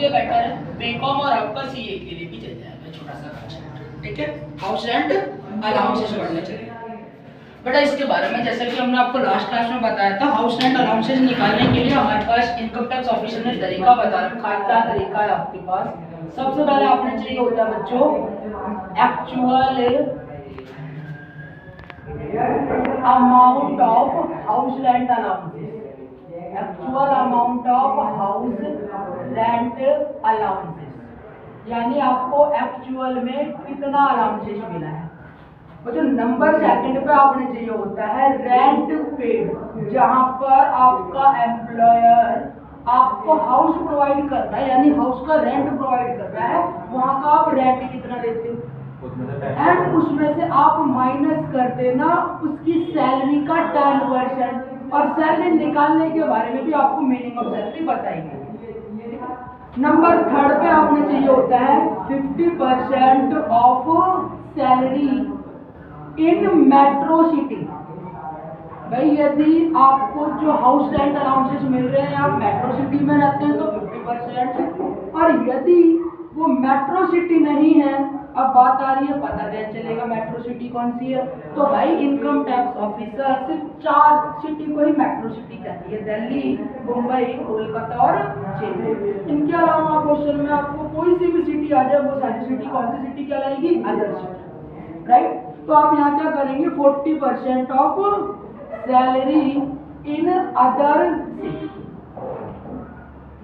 लिए बेटर है, बीकॉम और आपका सीए के लिए भी चल जाएगा छोटा सा कंसेप्ट, ठीक है। हाउस रेंट अलाउंसेस पढ़ने चलेगा बेटा। इसके बारे में जैसे कि हमने आपको लास्ट क्लास में बताया था, हाउस रेंट अलाउंसेस निकालने के लिए हमारे पास इनकम टैक्स ऑफिसर ने तरीका बता रखा है। क्या तरीका है आपके पास? सबसे पहले आपने चाहिए होता है बच्चों actual amount of house rent allowances, actual amount of house rent allowances, यानी आपको एक्चुअल में कितना अलाउंसेस मिला है। और जो नंबर सेकंड पे आपने चाहिए होता है रेंट पेड, जहां पर आपका एम्प्लॉयर आपको हाउस प्रोवाइड करता है, यानी हाउस का रेंट प्रोवाइड कर रहा है, वहां का आप रेंट कितना देते हो, एंड उसमें से आप माइनस कर देना उसकी सैलरी का 10%, और सैलरी निकालने के बारे में भी आपको मीनिंग ऑफ सैलरी बताएंगे। नंबर थर्ड पे आपने चाहिए होता है 50% of salary in metro city. भाई यदि आपको जो हाउस रेंट अलाउंसेस मिल रहे हैं, आप मेट्रो सिटी में रहते हैं तो 50%, और यदि वो मेट्रो सिटी नहीं है, अब बात आ रही है पता नहीं चलेगा मेट्रो सिटी कौन सी है, तो भाई इनकम टैक्स ऑफिसर सिर्फ 4 सिटी को ही मेट्रो सिटी कहती है, दिल्ली, मुंबई, कोलकाता और चेन्नई। इनके अलावा क्वेश्चन में आपको कोई सी भी सिटी आ जाए, वो सारी सिटी कौन सी सिटी कहलाएगी? Other city, right. तो आप यहाँ क्या करेंगे 40% of salary in other city,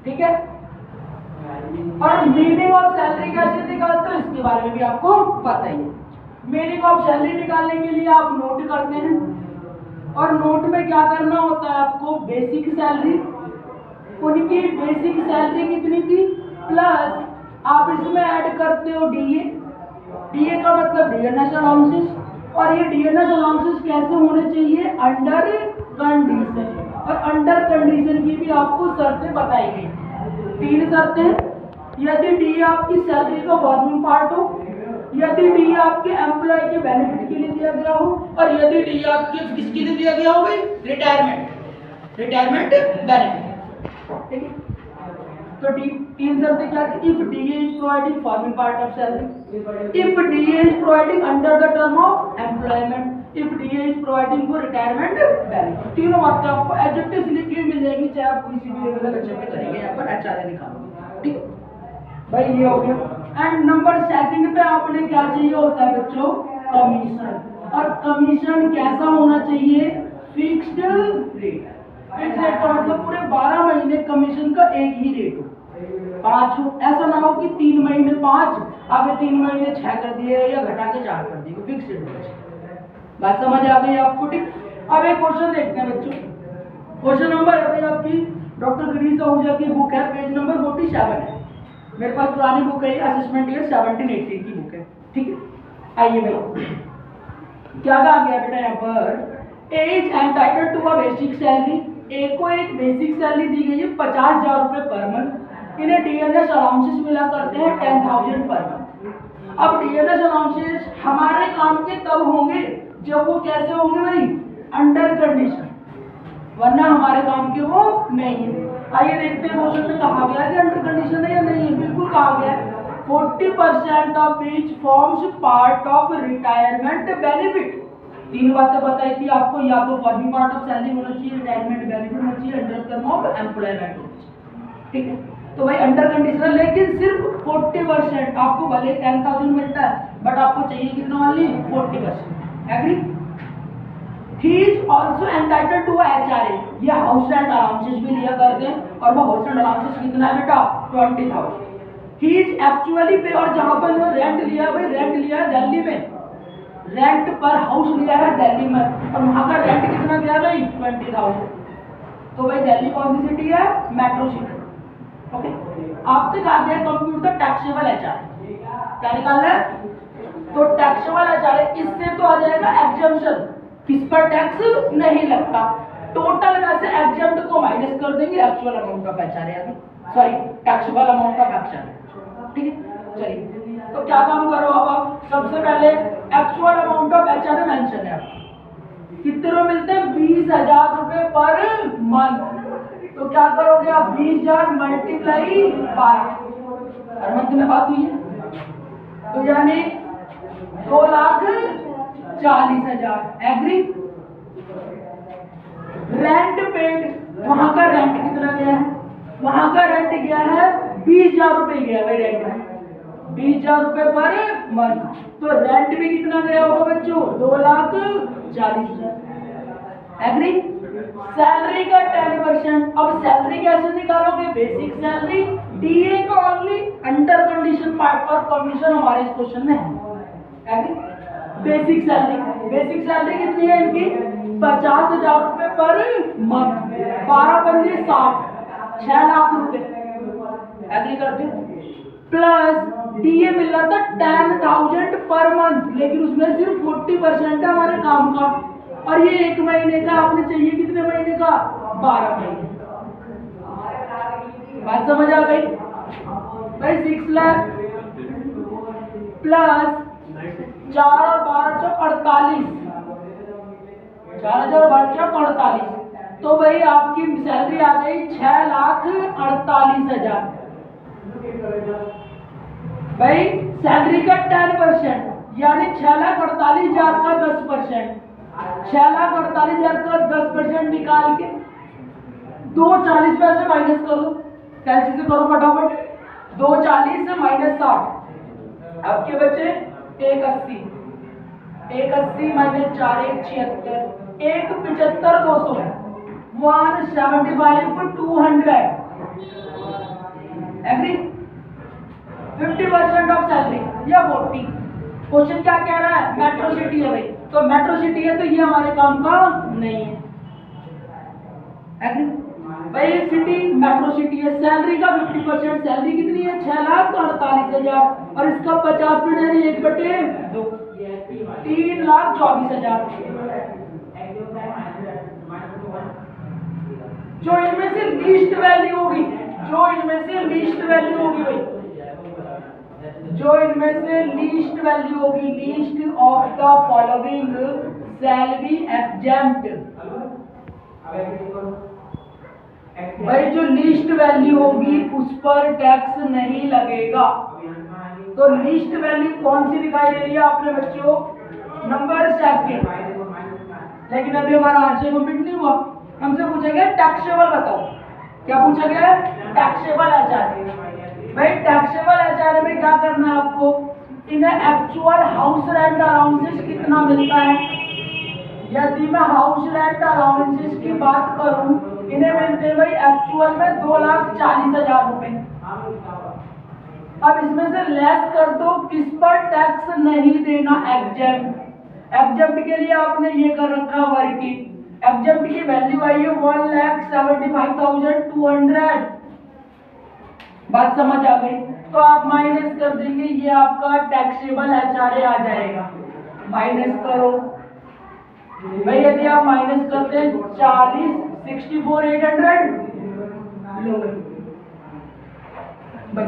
ठीक है। और मीनिंग ऑफ सैलरी कैसे निकालते हो इसके बारे में भी आपको पता ही है। मीनिंग ऑफ सैलरी निकालने के लिए आप नोट करते हैं, और नोट में क्या करना होता है आपको? बेसिक सैलरी, उनकी बेसिक सैलरी कितनी थी, प्लस आप इसमें ऐड करते हो डीए। डीए का मतलब डीएनएस अलाउंसेस, और ये डीएनएस अलाउंसेस कैसे होने चाहिए? अंडर कंडीशन, और अंडर कंडीशन की भी आपको शर्तें बताई गई। 3 शर्तें, यदि डी आपकी सैलरी का फॉर्मिंग पार्ट हो, यदि डी आपके एम्प्लॉय के बेनिफिट के लिए दिया गया हो, और यदि डी आपके किसके लिए दिया गया हो? भाई रिटायरमेंट बेनिफिट, ठीक है। तो डी 3 शर्तें क्या थी? If D is providing forming part of salary, if D is providing under the term of employment, if D is providing for retirement benefit. तीनों बातें आपको एडजेक्टिव्स लिख के मिल जाएंगी, चाहे आप किसी भी लेवल का एडजेक्टिव करेंगे यहाँ पर एचआरए निकालोगे, ठीक है भाई। ये हो गया। एंड नंबर सेकंड पे आपने क्या चाहिए होता है बच्चों? कमीशन। और कमीशन कैसा होना चाहिए? Fixed rate. फिक्स्ड रेट का मतलब पूरे 12 महीने कमीशन का एक ही रेट हो, 5 हो। ऐसा ना हो कि 3 महीने 5, आगे 3 महीने 6 कर दिए या घटा के 4 कर दिए, फिक्स्ड रेट। बात समझ आ गई आपको? ठीक। अब एक क्वेश्चन देखते हैं बच्चों। क्वेश्चन नंबर है भाई आपकी डॉक्टर गिरीश आहूजा की बुक है, पेज नंबर 47 है। मेरे पास पुरानी बुक है, असेसमेंट ईयर 17-18 की बुक है, ठीक है। आइए भाई क्या कहा गया बेटा यहाँ पर? As entitled to a basic salary, A को एक बेसिक सैलरी दी गई है 50,000 रुपए पर मंथ। इन्हें डीएनएस अलाउंसेस मिला करते हैं 10,000 पर मंथ। अब डीएनएस अलाउंसेस हमारे काम के तब होंगे जब वो कैसे होंगे भाई? अंडर कंडीशन, वरना हमारे काम के वो नहीं है। आइए देखते हैं क्वेश्चन में कहा गया है कि अंडर कंडीशन है या नहीं है। बिल्कुल कहा गया है 40% of each forms part of retirement benefit. 3 बातें बताई थी आपको, या तो फॉर्मिंग पार्ट ऑफ सैलरी होना चाहिए, रिटायरमेंट बेनिफिट होना चाहिए, अंडर टर्म ऑफ एम्प्लॉयमेंट होना चाहिए, ठीक है। तो भाई अंडर कंडीशन, लेकिन सिर्फ 40%। आपको भले 10,000 मिलता है बट आपको चाहिए कितना? वाली 40%। Agree? He is also entitled to a HRA, ये हाउस रेंट अलाउंसेस भी लिया करते हैं, और वो हाउस रेंट अलाउंसेस कितना है बेटा? 20,000। He is actually पे, और जहाँ पर वो रेंट लिया भाई, रेंट लिया है दिल्ली में, रेंट पर हाउस लिया है दिल्ली में, और वहाँ का रेंट कितना गया भाई? 20,000। तो भाई दिल्ली कौन सी सिटी है? Metro city, okay. आपसे कहा गया कंप्यूट द टैक्सेबल HRA, क्या निकालना है? तो टैक्सेबल HRA, इससे तो आ जाएगा एग्जम्पशन, किस पर टैक्स नहीं लगता। टोटल में से एग्जम्प्ट को माइनस कर देंगे, actual amount of HRA, sorry taxable amount of HRA, ठीक है। चलिए तो क्या काम करो अब आप? सबसे पहले actual amount of HRA mention है आपको, कितने मिलते हैं? 20,000 रुपए पर मंथ। तो क्या करोगे आप? 20,000 मल्टीप्लाई 12, हर मंथ में बात हुई है, तो यानी 2,40,000। एग्री। रेंट पेड, वहां का रेंट कितना गया है? वहां का रेंट गया है 20,000 रुपए गया भाई रेंट में, 20,000 रुपए पर मंथ। तो रेंट भी कितना गया होगा बच्चों? 2,40,000। एग्री। सैलरी का 10%। अब सैलरी कैसे निकालोगे? बेसिक सैलरी डीए का ओनली अंडर कंडीशन पार्ट और कमीशन हमारे इस क्वेश्चन में है। एग्री। बेसिक सैलरी कितनी है इनकी? 50,000 रुपए पर मंथ, 12 पंजे 60, 6 लाख रुपए। एग्री करते हो? प्लस डीए मिल रहा था 10,000 पर मंथ, लेकिन उसमें सिर्फ 40% है हमारे काम का, और ये 1 महीने का आपने चाहिए कितने महीने का? 12 महीने। बात समझ आ गई भाई? 6 लाख प्लस 4 और 12 चौक 48, 4,048। तो भाई आपकी सैलरी आ गई 6,48,000। भाई सैलरी का 10% यानी 6,48,000 का 10%, 6,48,000 का 10% निकाल के 2,40 पैसे माइनस करो, कैसे से करो फटाफट। 2,40 से माइनस 60, आपके बचे 1,80, 1,80 माइनस 4 1,76, 1,75 200, 175 200। एग्री। 50% ऑफ सैलरी या 40। क्वेश्चन क्या कह रहा है? मेट्रो सिटी है भाई, तो मेट्रो सिटी है तो ये हमारे काम का नहीं है। एग्री भाई? सिटी मेट्रो सिटी है, सैलरी का 50%, सैलरी कितनी है? 6,48,000, और इसका 50% यानी 1/2, 3,24,000। जो इनमें से लीस्ट वैल्यू होगी, जो इनमें से लीस्ट वैल्यू होगी भाई, जो इनमें से लीस्ट वैल्यू होगी, least of the following shall be exempt. भाई जो लीस्ट वैल्यू होगी उस पर टैक्स नहीं लगेगा। तो लीस्ट वैल्यू कौन सी दिखाई दे रही है आपने बच्चों? नंबर 2। लेकिन अभी हमारा आंसर कंप्लीट नहीं हुआ। हमसे पूछा गया टैक्सेबल बताओ। क्या पूछा गया? Taxable HR. भाई टैक्सेबल एचआर में क्या करना है आपको? इन्हें एक्चुअल हाउस रेंट अलाउंसेस कितना मिलता है। यदि मैं हाउस रेंट अलाउंसेस की बात करूं, इन्हें मिलते भाई एक्चुअल में 2,40,000 रुपए। अब इसमें से लेस कर दो, किस पर टैक्स नहीं देना? एग्जेम्प्ट। एग्जेम्प्ट के लिए आपने ये कर रखा वर्किंग। एग्जेम्प्ट की वैल्यू आई है 1,75,200। बात समझ आ गई? तो आप माइनस कर देंगे, ये आपका टैक्सेबल एचआरए आ जाएगा। माइनस करो भाई, यदि आप माइनस करते हैं 40 64,800 लो बन